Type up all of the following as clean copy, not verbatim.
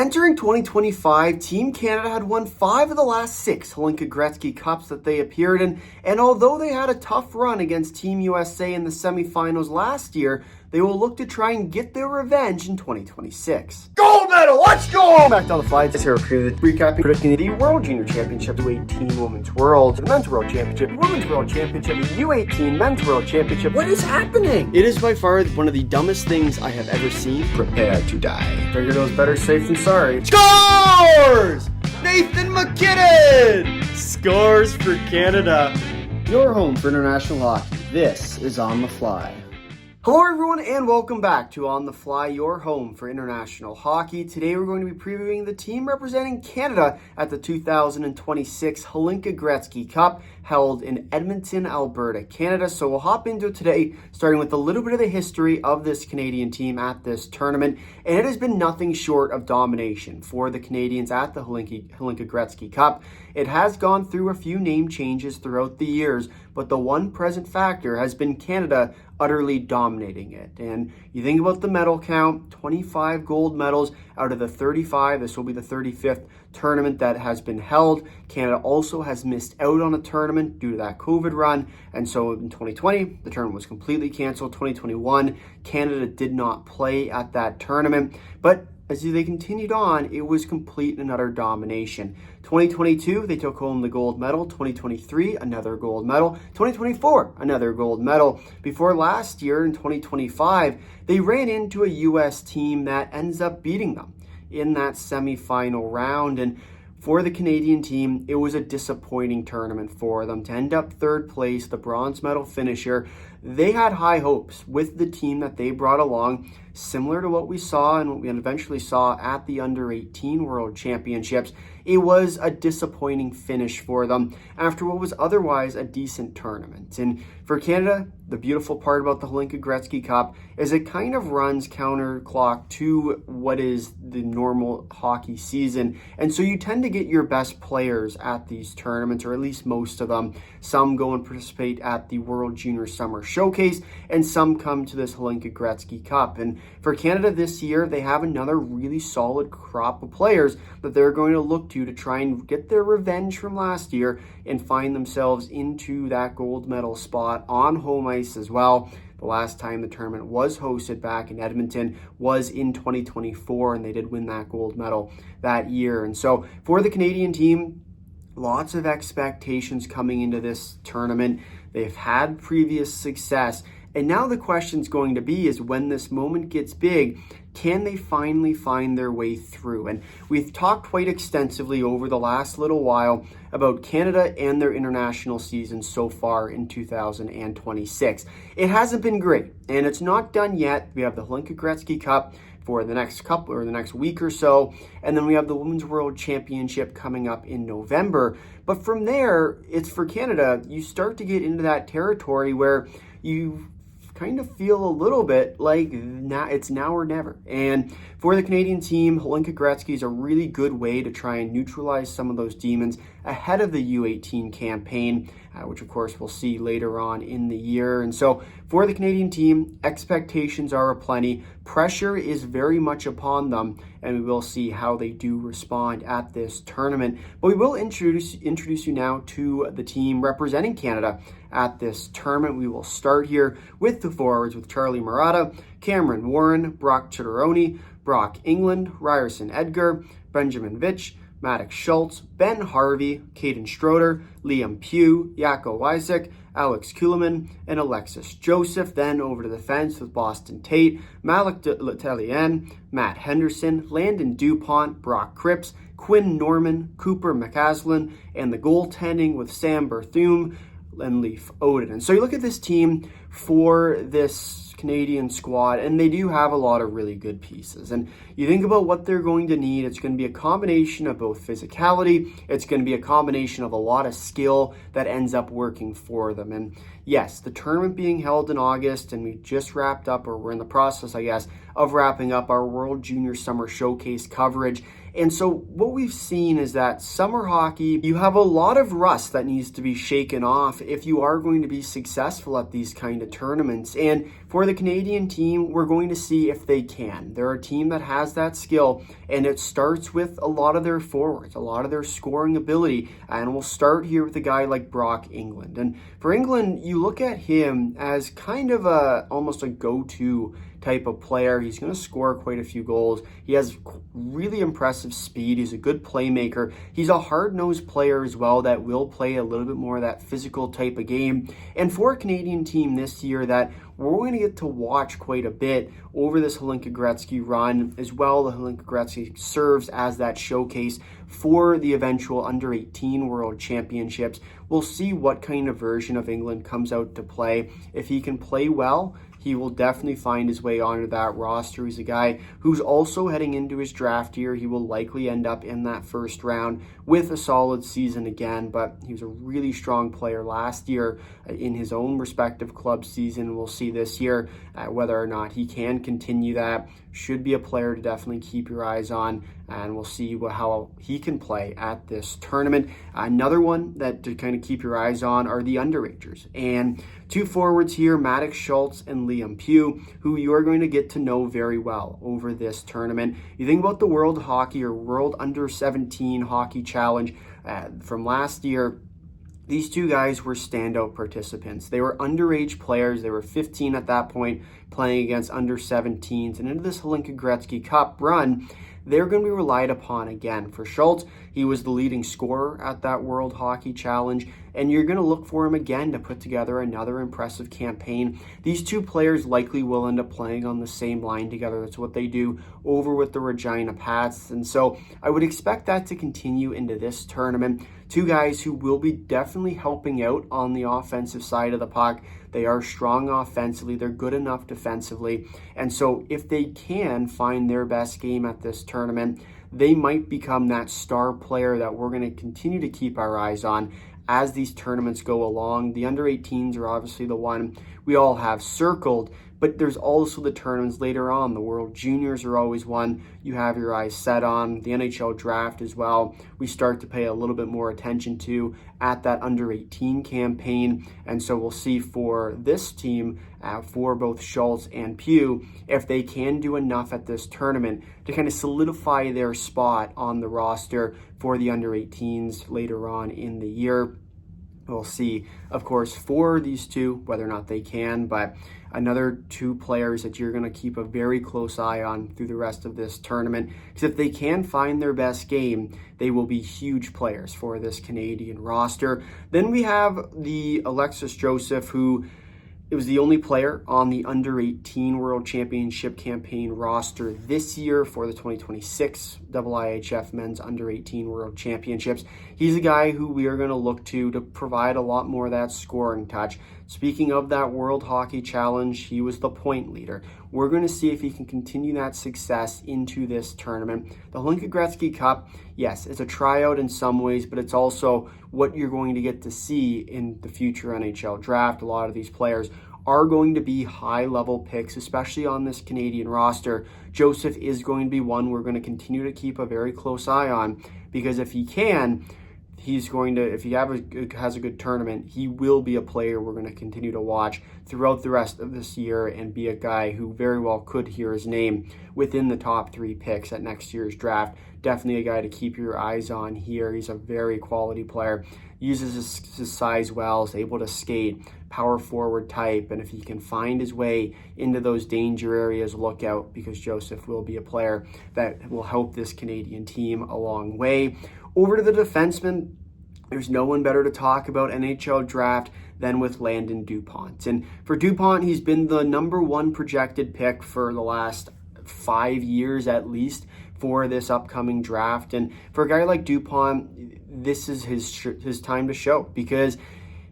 Entering 2025, Team Canada had won 5 of the last 6 Hlinka Gretzky Cups that they appeared in, and although they had a tough run against Team USA in the semifinals last year, they will look to try and get their revenge in 2026. Gold medal, let's go! Back to all the flights. This here recapping, predicting the World Junior Championship, U18 Women's World, the Men's World Championship, Women's World Championship, U18 Men's World Championship. What is happening? It is by far one of the dumbest things I have ever seen. Prepare to die. Figured it was better safe than sorry. Scores! Nathan McKinnon! Scores for Canada. Your home for international hockey. This is On the Fly. Hello everyone and welcome back to On the Fly, your home for international hockey. Today we're going to be previewing the team representing Canada at the 2026 Hlinka Gretzky Cup held in Edmonton, Alberta, Canada. So we'll hop into it today, starting with a little bit of the history of this Canadian team at this tournament. And it has been nothing short of domination for the Canadians at the Hlinka Gretzky Cup. It has gone through a few name changes throughout the years, but the one present factor has been Canada utterly dominating it. And you think about the medal count, 25 gold medals out of the 35. This will be the 35th tournament that has been held. Canada also has missed out on a tournament due to that COVID run. And so in 2020, the tournament was completely canceled. 2021, Canada did not play at that tournament. But as they continued on, it was complete and utter domination. 2022, they took home the gold medal. 2023, another gold medal. 2024, another gold medal. Before last year, in 2025, they ran into a U.S. team that ends up beating them in that semifinal round. And for the Canadian team, it was a disappointing tournament for them to end up third place, the bronze medal finisher. They had high hopes with the team that they brought along, similar to what we saw and what we eventually saw at the Under-18 World Championships. It was a disappointing finish for them after what was otherwise a decent tournament. And for Canada, the beautiful part about the Hlinka Gretzky Cup is it kind of runs counterclock to what is the normal hockey season. And so you tend to get your best players at these tournaments, or at least most of them. Some go and participate at the World Junior Summer Showcase, and some come to this Hlinka Gretzky Cup. And for Canada this year, they have another really solid crop of players that they're going to look to try and get their revenge from last year and find themselves into that gold medal spot on home ice as well. The last time the tournament was hosted back in Edmonton was in 2024, and they did win that gold medal that year. And so for the Canadian team, lots of expectations coming into this tournament. They've had previous success. And now the question's going to be is when this moment gets big, can they finally find their way through? And we've talked quite extensively over the last little while about Canada and their international season so far in 2026. It hasn't been great, and it's not done yet. We have the Hlinka Gretzky Cup for the next couple or the next week or so, and then we have the Women's World Championship coming up in November. But from there, it's for Canada, you start to get into that territory where you kind of feel a little bit like it's now or never. And for the Canadian team, Hlinka Gretzky is a really good way to try and neutralize some of those demons ahead of the U18 campaign, which of course we'll see later on in the year. And so for the Canadian team, expectations are aplenty. Pressure is very much upon them, and we will see how they do respond at this tournament. But we will introduce you now to the team representing Canada at this tournament. We will start here with the forwards with Charlie Murata, Cameron Warren, Brock Chitteroni, Brock England, Ryerson Edgar, Benjamin Vitch, Maddox Schultz, Ben Harvey, Caden Stroder, Liam Pugh, Jaco Isaac, Alex Kuhlman, and Alexis Joseph. Then over to the fence with Boston Tait, Malik L'Italien, Matt Henderson, Landon DuPont Brock Cripps, Quinn Norman Cooper McAslan, and the goaltending with Sam Berthume and Leaf Odin. And so you look at this team for this Canadian squad, and they do have a lot of really good pieces. And you think about what they're going to need, it's going to be a combination of both physicality, it's going to be a combination of a lot of skill that ends up working for them. And yes, the tournament being held in August, and we just wrapped up, or we're in the process, I guess, of wrapping up our World Junior Summer Showcase coverage. And so what we've seen is that summer hockey, you have a lot of rust that needs to be shaken off if you are going to be successful at these kind of tournaments. And for the Canadian team, we're going to see if they can. They're a team that has that skill, and it starts with a lot of their forwards, a lot of their scoring ability. And we'll start here with a guy like Brock England. And for England, you look at him as kind of almost a go-to type of player. He's going to score quite a few goals. He has really impressive speed. He's a good playmaker. He's a hard-nosed player as well that will play a little bit more of that physical type of game. And for a Canadian team this year that we're going to get to watch quite a bit over this Hlinka Gretzky run as well. The Hlinka Gretzky serves as that showcase for the eventual under-18 World Championships. We'll see what kind of version of England comes out to play. If he can play well, he will definitely find his way onto that roster. He's a guy who's also heading into his draft year. He will likely end up in that first round with a solid season again, but he was a really strong player last year in his own respective club season. We'll see this year whether or not he can continue that. Should be a player to definitely keep your eyes on, and we'll see how he can play at this tournament. Another one that to kind of keep your eyes on are the underagers. And two forwards here, Maddox Schultz and Liam Pugh, who you are going to get to know very well over this tournament. You think about the World Hockey or World Under-17 Hockey Challenge from last year. These two guys were standout participants. They were underage players. They were 15 at that point, playing against under-17s. And into this Hlinka Gretzky Cup run, they're going to be relied upon again. For Schultz, he was the leading scorer at that World Hockey Challenge, and you're going to look for him again to put together another impressive campaign. These two players likely will end up playing on the same line together. That's what they do over with the Regina Pats, and so I would expect that to continue into this tournament. Two guys who will be definitely helping out on the offensive side of the puck. They are strong offensively. They're good enough defensively. And so if they can find their best game at this tournament, they might become that star player that we're going to continue to keep our eyes on as these tournaments go along. The under-18s are obviously the one we all have circled, but there's also the tournaments later on. The World Juniors are always one you have your eyes set on. The NHL Draft as well, we start to pay a little bit more attention to at that under-18 campaign. And so we'll see for this team, for both Schultz and Pugh, if they can do enough at this tournament to kind of solidify their spot on the roster for the under-18s later on in the year. We'll see, of course, for these two, whether or not they can, but another two players that you're going to keep a very close eye on through the rest of this tournament, because if they can find their best game, they will be huge players for this Canadian roster. Then we have the Alexis Joseph, who it was the only player on the Under-18 World Championship campaign roster this year for the 2026 IIHF Men's Under-18 World Championships. He's a guy who we are going to look to provide a lot more of that scoring touch. Speaking of that World Hockey Challenge, he was the point leader. We're going to see if he can continue that success into this tournament. The Hlinka Gretzky Cup, yes, it's a tryout in some ways, but it's also what you're going to get to see in the future NHL Draft. A lot of these players are going to be high-level picks, especially on this Canadian roster. Joseph is going to be one we're going to continue to keep a very close eye on, because if he can, he's going to, if he has a good tournament, he will be a player we're going to continue to watch throughout the rest of this year and be a guy who very well could hear his name within the top 3 picks at next year's draft. Definitely a guy to keep your eyes on here. He's a very quality player, uses his size well, is able to skate, power forward type, and if he can find his way into those danger areas, look out, because Joseph will be a player that will help this Canadian team a long way. Over to the defenseman, there's no one better to talk about NHL Draft than with Landon DuPont. And for DuPont, he's been the #1 projected pick for the last 5 years at least for this upcoming draft. And for a guy like DuPont, this is his time to show, because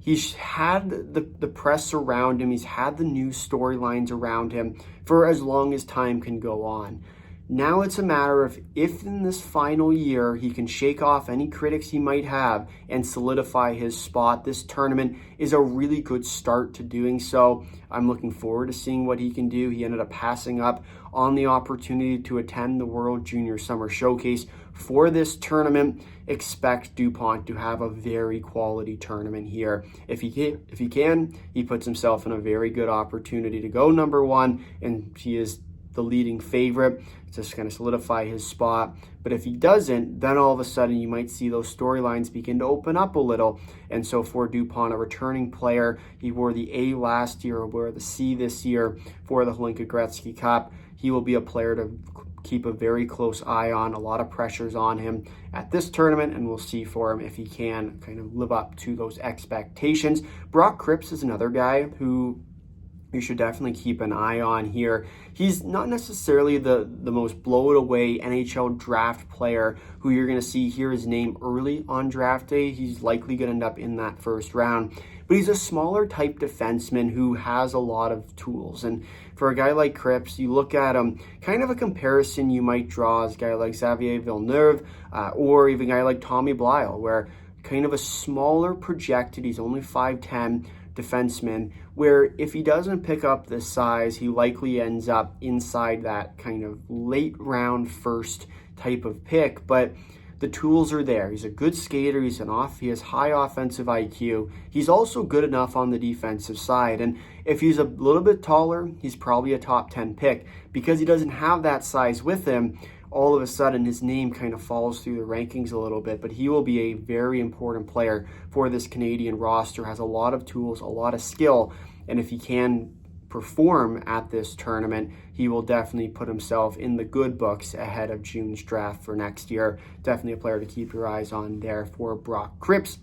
he's had the press around him. He's had the news storylines around him for as long as time can go on. Now it's a matter of if in this final year he can shake off any critics he might have and solidify his spot. This tournament is a really good start to doing so. I'm looking forward to seeing what he can do. He ended up passing up on the opportunity to attend the World Junior Summer Showcase for this tournament. Expect DuPont to have a very quality tournament here. If he can, he puts himself in a very good opportunity to go number one, and he is the leading favorite to kind of solidify his spot. But if he doesn't, then all of a sudden you might see those storylines begin to open up a little. And so for DuPont, a returning player, he wore the A last year, wore the C this year for the Hlinka Gretzky Cup. He will be a player to keep a very close eye on. A lot of pressures on him at this tournament, and we'll see for him if he can kind of live up to those expectations. Brock Cripps is another guy who you should definitely keep an eye on here. He's not necessarily the most blow-it-away NHL draft player who you're going to see hear his name early on draft day. He's likely going to end up in that first round. But he's a smaller type defenseman who has a lot of tools. And for a guy like Cripps, you look at him, kind of a comparison you might draw as a guy like Xavier Villeneuve or even a guy like Tommy Blyle, where kind of a smaller projected, he's only 5'10", defenseman, where if he doesn't pick up this size, he likely ends up inside that kind of late round first type of pick. But the tools are there. He's a good skater. He has high offensive IQ. He's also good enough on the defensive side. And if he's a little bit taller, he's probably a top 10 pick. Because he doesn't have that size with him, all of a sudden his name kind of falls through the rankings a little bit, but he will be a very important player for this Canadian roster, has a lot of tools, a lot of skill, and if he can perform at this tournament, he will definitely put himself in the good books ahead of June's draft for next year. Definitely a player to keep your eyes on there for Brock Cripps.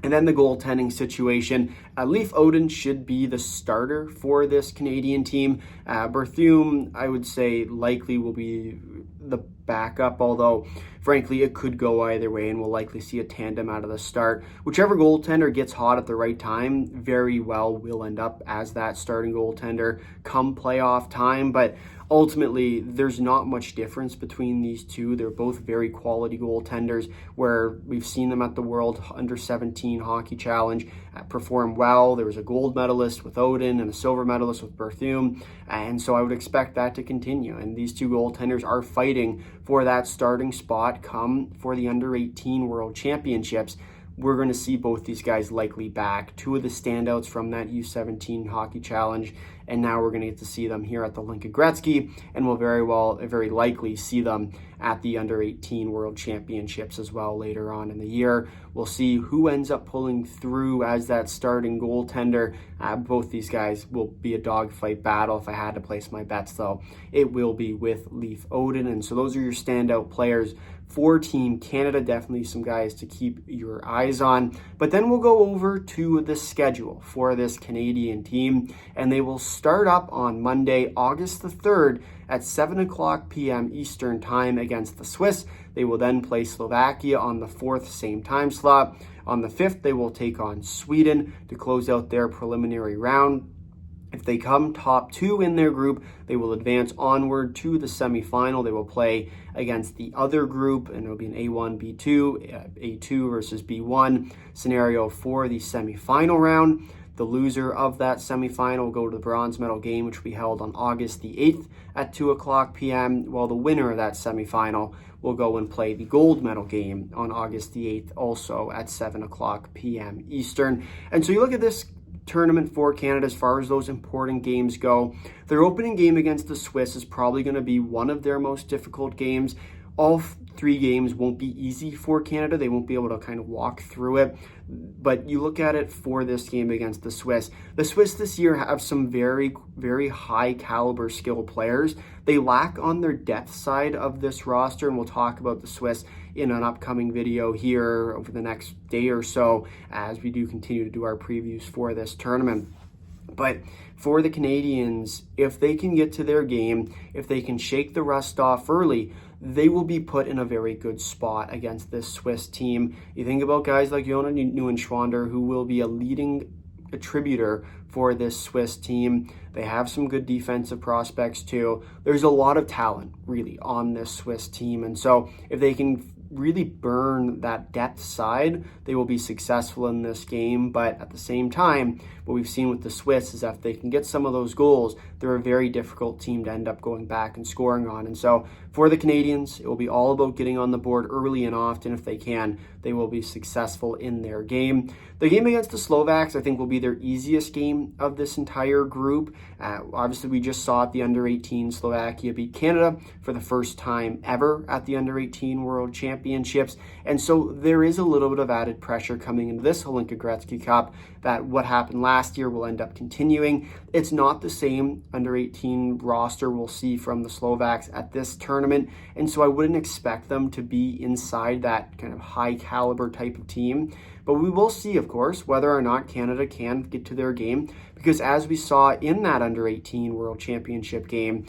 And then the goaltending situation. Leif Odin should be the starter for this Canadian team. Berthume, I would say, likely will be the backup, although frankly it could go either way, and we'll likely see a tandem out of the start. Whichever goaltender gets hot at the right time very well will end up as that starting goaltender come playoff time. But ultimately, there's not much difference between these two. They're both very quality goaltenders, where we've seen them at the World Under-17 Hockey Challenge perform well. There was a gold medalist with Odin and a silver medalist with Berthume, and so I would expect that to continue. And these two goaltenders are fighting for that starting spot come for the Under-18 World Championships. We're going to see both these guys likely back. Two of the standouts from that U17 Hockey Challenge, and now we're going to get to see them here at the Hlinka Gretzky, and we'll very likely see them at the Under-18 World Championships as well later on in the year. We'll see who ends up pulling through as that starting goaltender. Both these guys will be a dogfight battle. If I had to place my bets, though, it will be with Leif Odin. And so those are your standout players for Team Canada. Definitely some guys to keep your eyes on. But then we'll go over to the schedule for this Canadian team, and they will start up on Monday, August the 3rd at 7 o'clock p.m. Eastern Time against the Swiss. They will then play Slovakia on the 4th, same time slot. On the 5th, they will take on Sweden to close out their preliminary round. If they come top two in their group, they will advance onward to the semifinal. They will play against the other group, and it'll be an A1, B2, A2 versus B1 scenario for the semifinal round. The loser of that semifinal will go to the bronze medal game, which will be held on August the 8th at 2 o'clock p.m., while the winner of that semifinal will go and play the gold medal game on August the 8th, also at 7 o'clock p.m. Eastern. And so you look at this tournament for Canada as far as those important games go. Their opening game against the Swiss is probably going to be one of their most difficult games. All three games won't be easy for Canada. They won't be able to kind of walk through it. But you look at it for this game against the Swiss. The Swiss this year have some very, very high caliber skilled players. They lack on their depth side of this roster, and we'll talk about the Swiss in an upcoming video here over the next day or so as we do continue to do our previews for this tournament. But for the Canadians, if they can get to their game, if they can shake the rust off early, they will be put in a very good spot against this Swiss team. You think about guys like Jonas Neuenschwander, who will be a leading attributor for this Swiss team. They have some good defensive prospects too. There's a lot of talent really on this Swiss team. And so if they can really burn that depth side, they will be successful in this game. But at the same time, what we've seen with the Swiss is that if they can get some of those goals, they're a very difficult team to end up going back and scoring on. And so for the Canadians, it will be all about getting on the board early and often. If they can, they will be successful in their game. The game against the Slovaks, I think, will be their easiest game of this entire group. Obviously, we just saw at the under-18 Slovakia beat Canada for the first time ever at the under-18 World Championships. And so there is a little bit of added pressure coming into this Hlinka Gretzky Cup that what happened last year will end up continuing. It's not the same under-18 roster we'll see from the Slovaks at this tournament. And so I wouldn't expect them to be inside that kind of high caliber type of team. But we will see, of course, whether or not Canada can get to their game, because as we saw in that under-18 World Championship game,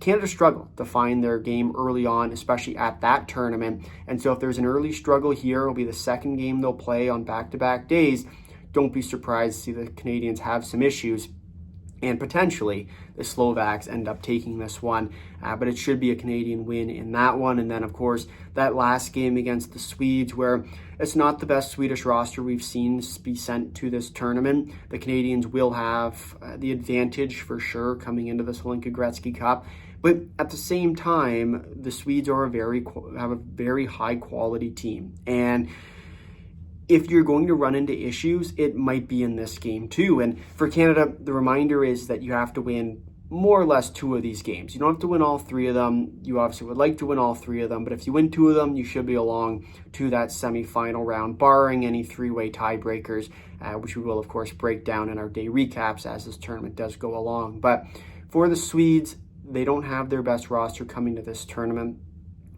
Canada struggled to find their game early on, especially at that tournament. And so if there's an early struggle here, it'll be the second game they'll play on back-to-back days. Don't be surprised to see the Canadians have some issues, and potentially the Slovaks end up taking this one. But it should be a Canadian win in that one. And then, of course, that last game against the Swedes, where it's not the best Swedish roster we've seen be sent to this tournament. The Canadians will have the advantage for sure coming into this Hlinka Gretzky Cup. But at the same time, the Swedes are have a very high quality team. And if you're going to run into issues, it might be in this game too. And for Canada, the reminder is that you have to win more or less 2 of these games. You don't have to win all 3 of them. You obviously would like to win all 3 of them, but if you win 2 of them, you should be along to that semifinal round, barring any 3-way tiebreakers, which we will, of course, break down in our day recaps as this tournament does go along. But for the Swedes, they don't have their best roster coming to this tournament.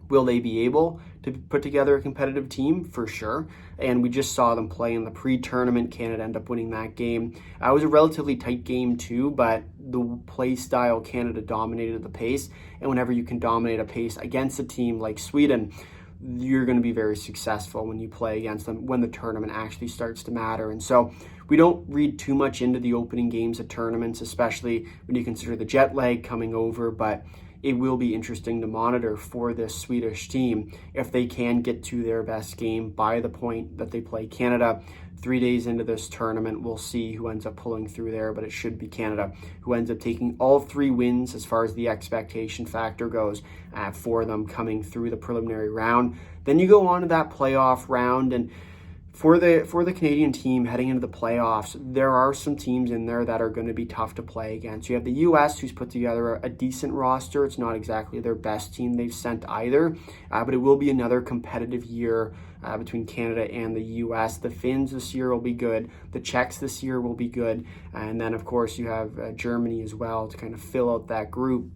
Will they be able to put together a competitive team? For sure. And we just saw them play in the pre-tournament. Canada ended up winning that game. It was a relatively tight game too, but the play style, Canada dominated the pace. And whenever you can dominate a pace against a team like Sweden, you're going to be very successful when you play against them when the tournament actually starts to matter. And so we don't read too much into the opening games of tournaments, especially when you consider the jet lag coming over, but it will be interesting to monitor for this Swedish team if they can get to their best game by the point that they play Canada. 3 days into this tournament, we'll see who ends up pulling through there, but it should be Canada who ends up taking all 3 wins as far as the expectation factor goes for them coming through the preliminary round. Then you go on to that playoff round, and for the Canadian team heading into the playoffs, there are some teams in there that are going to be tough to play against. You have the U.S., who's put together a decent roster. It's not exactly their best team they've sent either, but it will be another competitive year between Canada and the U.S. The Finns this year will be good. The Czechs this year will be good. And then, of course, you have Germany as well to kind of fill out that group.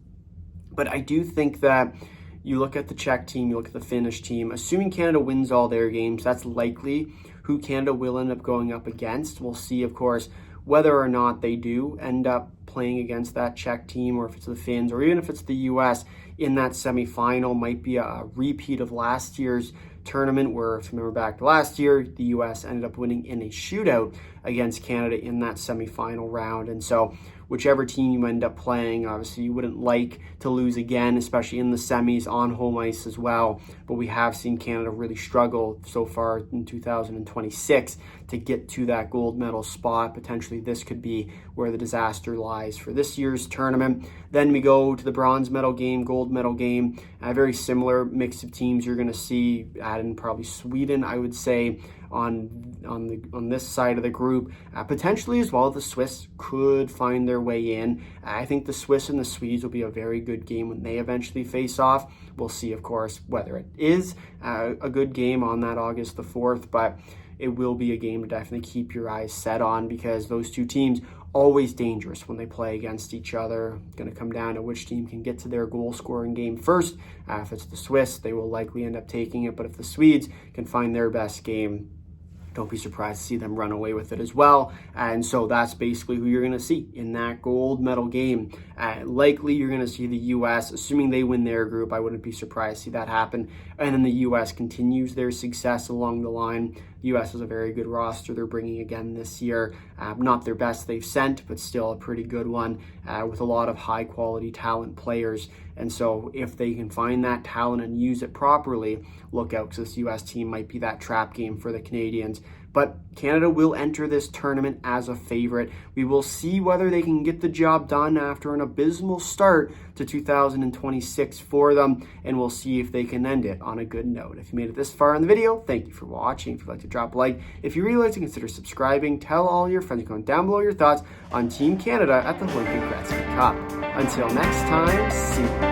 But I do think that you look at the Czech team, you look at the Finnish team, assuming Canada wins all their games, that's likely who Canada will end up going up against. We'll see, of course, whether or not they do end up playing against that Czech team, or if it's the Finns, or even if it's the U.S. in that semifinal. Might be a repeat of last year's tournament, where, if you remember back to last year, the U.S. ended up winning in a shootout against Canada in that semifinal round. And so whichever team you end up playing, obviously you wouldn't like to lose again, especially in the semis on home ice as well. But we have seen Canada really struggle so far in 2026 to get to that gold medal spot. Potentially this could be where the disaster lies for this year's tournament. Then we go to the bronze medal game, gold medal game. A very similar mix of teams you're going to see, add in probably Sweden, I would say, on this side of the group. Potentially as well, the Swiss could find their way in. I think the Swiss and the Swedes will be a very good game when they eventually face off. We'll see, of course, whether it is a good game on that August the 4th, but it will be a game to definitely keep your eyes set on, because those two teams always dangerous when they play against each other. Going to come down to which team can get to their goal scoring game first. If it's the Swiss, they will likely end up taking it, but if the Swedes can find their best game, don't be surprised to see them run away with it as well. And so that's basically who you're going to see in that gold medal game. Likely you're going to see the U.S., assuming they win their group. I wouldn't be surprised to see that happen. And then the U.S. continues their success along the line. U.S. has a very good roster they're bringing again this year. Not their best they've sent, but still a pretty good one with a lot of high-quality talent players. And so if they can find that talent and use it properly, look out, because this U.S. team might be that trap game for the Canadians. But Canada will enter this tournament as a favorite. We will see whether they can get the job done after an abysmal start to 2026 for them, and we'll see if they can end it on a good note. If you made it this far in the video, thank you for watching. If you'd like to drop a like, if you really like to consider subscribing, tell all your friends, comment down below your thoughts on Team Canada at the Hlinka Gretzky Cup. Until next time, see you.